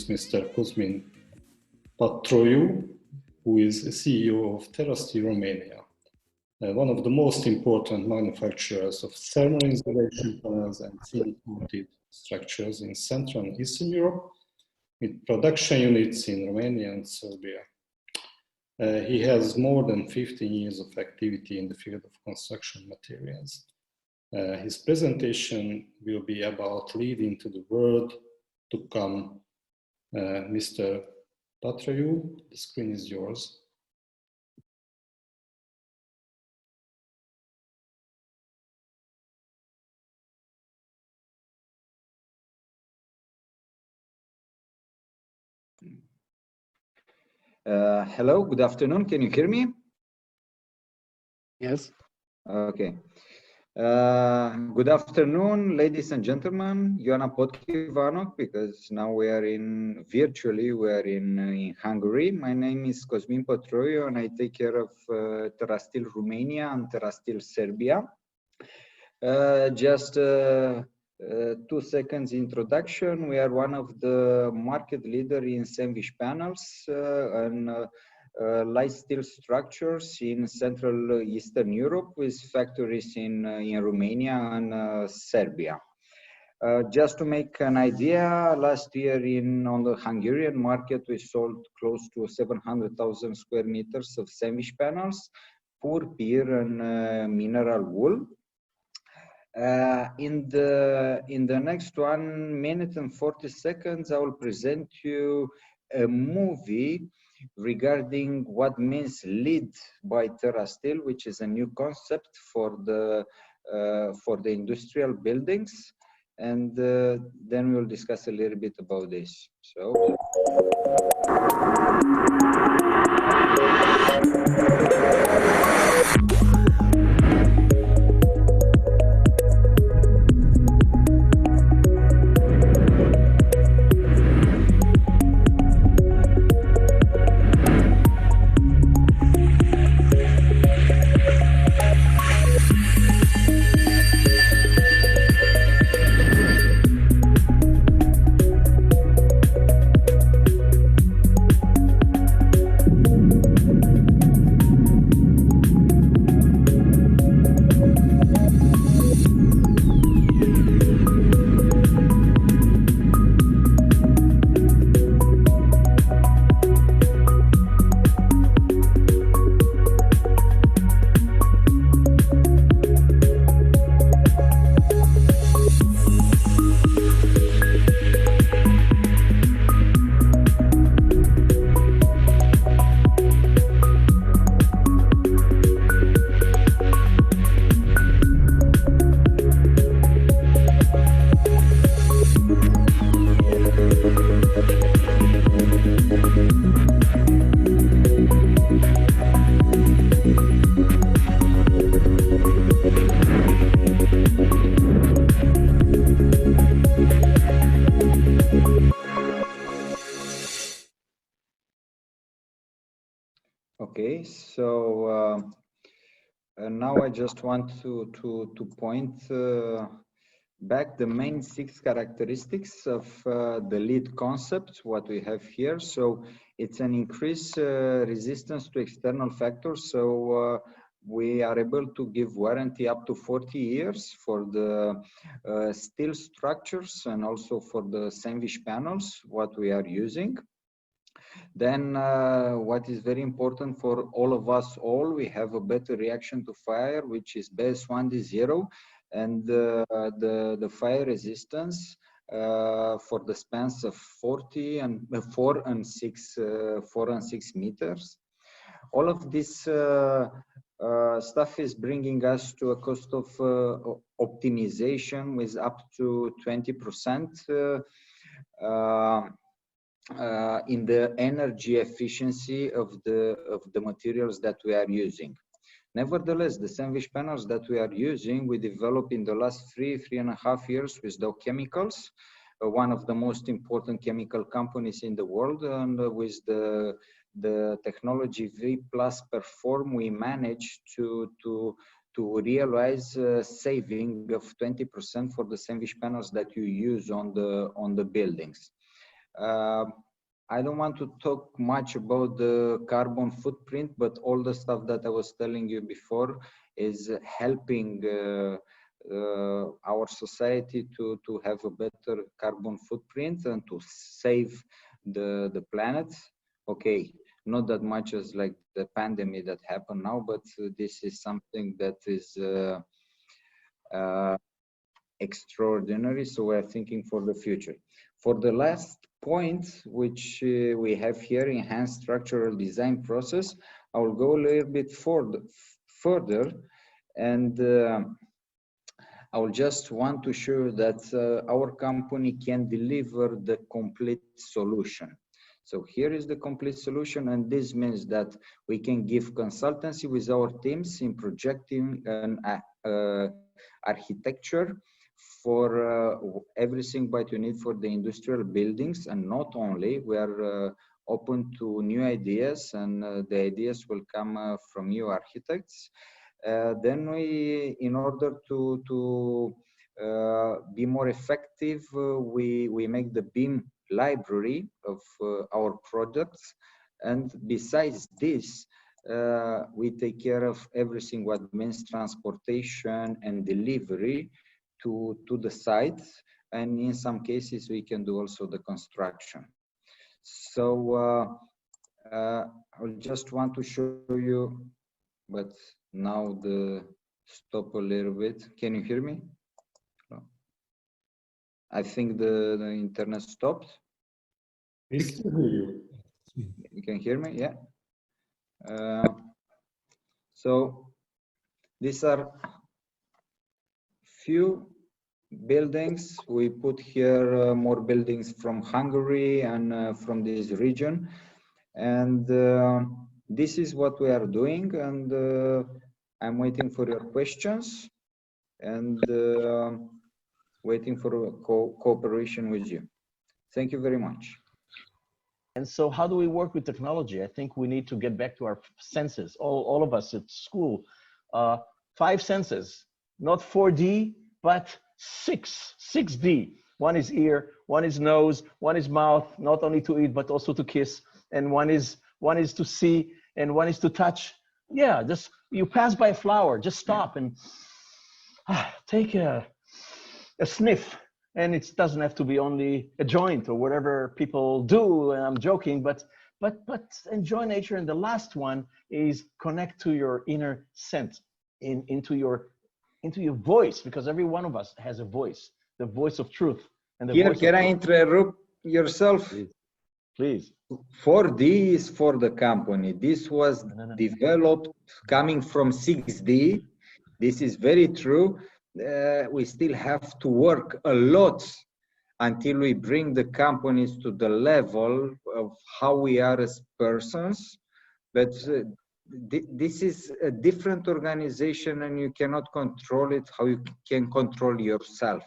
Mr. Cosmin Pătroiu, who is CEO of TeraSteel Romania, one of the most important manufacturers of thermal insulation panels and thin-coated structures in Central and Eastern Europe, with production units in Romania and Serbia. He has more than 15 years of activity in the field of construction materials. His presentation will be about leading to the world to come. Mr. Pătroiu, the screen is yours. Hello, good afternoon. Can you hear me? Yes. Okay. Good afternoon, ladies and gentlemen. Ioana Potkivanok, because now we are virtually in Hungary. My name is Cosmin Pătroiu, and I take care of TeraSteel Romania and TeraSteel Serbia. Just 2 seconds introduction. We are one of the market leader in sandwich panels and light steel structures in Central Eastern Europe, with factories in Romania and Serbia. Just to make an idea, last year on the Hungarian market, we sold close to 700,000 square meters of sandwich panels, pur beer and mineral wool. In the next 1 minute and 40 seconds, I will present you a movie regarding what means lead by TeraSteel, which is a new concept for the industrial buildings, and then we will discuss a little bit about this. So. Okay, so now I just want to point back the main 6 characteristics of the lead concept, what we have here. So it's an increased resistance to external factors. So we are able to give warranty up to 40 years for the steel structures and also for the sandwich panels, what we are using. Then what is very important for all of us we have a better reaction to fire, which is BS1D0, and the fire resistance for the spans of 4 and 6 meters. All of this stuff is bringing us to a cost of optimization with up to 20% in the energy efficiency of the materials that we are using. Nevertheless, the sandwich panels that we are using, we developed in the last 3.5 years with Dow Chemicals, one of the most important chemical companies in the world, and with the technology V Plus Perform, we managed to realize a saving of 20% for the sandwich panels that you use on the buildings. I don't want to talk much about the carbon footprint, but all the stuff that I was telling you before is helping our society to have a better carbon footprint and to save the planet. Okay, not that much as like the pandemic that happened now, but this is something that is extraordinary. So we're thinking for the future. For the last point, which we have here, enhanced structural design process, I will go a little bit further, and I will just want to show that our company can deliver the complete solution. So here is the complete solution, and this means that we can give consultancy with our teams in projecting an architecture for everything that you need for the industrial buildings. And not only, we are open to new ideas, and the ideas will come from you architects. Then we, in order to be more effective, we make the BIM library of our products. And besides this, we take care of everything what means transportation and delivery to the sites, and in some cases we can do also the construction. So I just want to show you, but now stop a little bit. Can you hear me? I think the internet stopped. We still hear you. You can hear me? Yeah. So these are few buildings. We put here more buildings from Hungary and from this region. And this is what we are doing. And I'm waiting for your questions and waiting for cooperation with you. Thank you very much. And so how do we work with technology? I think we need to get back to our senses. All of us at school, 5 senses, not 4D, but 6D. One is ear, one is nose, one is mouth, not only to eat, but also to kiss. And one is to see, and one is to touch. Yeah, just you pass by a flower, just stop and take a sniff. And it doesn't have to be only a joint or whatever people do. And I'm joking, but enjoy nature. And the last one is connect to your inner sense, into your voice, because every one of us has a voice, the voice of truth. And here, can I interrupt yourself? Please. 4D is for the company. This was developed coming from 6D. This is very true. We still have to work a lot until we bring the companies to the level of how we are as persons. But this is a different organization, and you cannot control it how you can control yourself.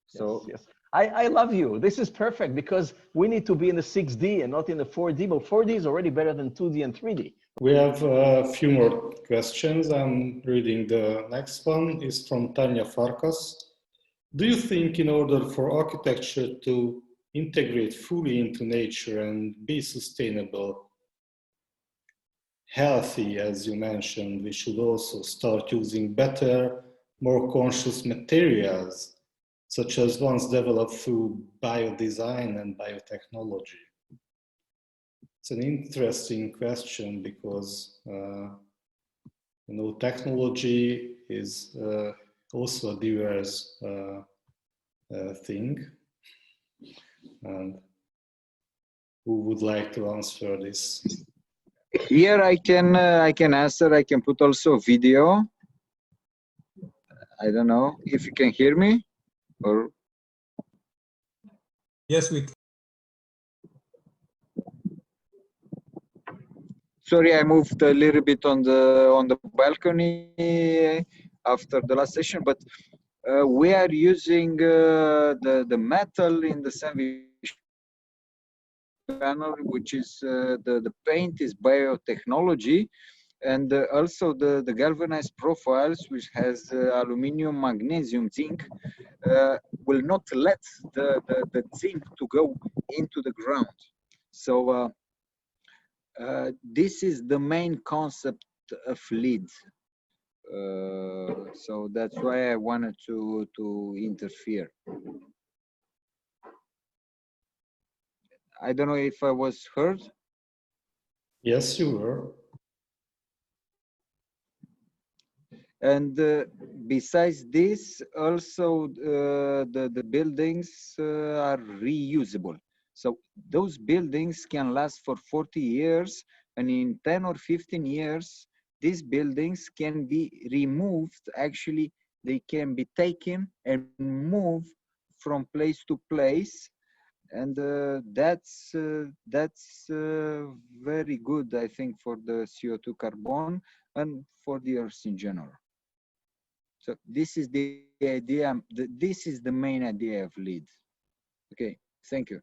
So yes. I love you. This is perfect, because we need to be in the 6D and not in the 4D, but 4D is already better than 2D and 3D. We have a few more questions. I'm reading the next one. Is from Tanya Farkas. Do you think in order for architecture to integrate fully into nature and be sustainable, healthy, as you mentioned, we should also start using better, more conscious materials, such as ones developed through biodesign and biotechnology? It's an interesting question, because technology is also a diverse thing. And who would like to answer this? here I can answer. I can put also video. I don't know if you can hear me, or yes, we can. sorry, I moved a little bit on the balcony after the last session, but we are using the metal in the sandwich panel, which is the paint is biotechnology, and also the galvanized profiles, which has aluminum, magnesium, zinc, will not let the zinc to go into the ground. So this is the main concept of lead. So that's why I wanted to interfere. I don't know if I was heard. Yes, you were. And besides this, also the buildings are reusable. So those buildings can last for 40 years, and in 10 or 15 years, these buildings can be removed. Actually, they can be taken and moved from place to place. And that's very good, I think, for the CO2 carbon and for the earth in general. So this is the idea. This is the main idea of LEED. Okay, thank you.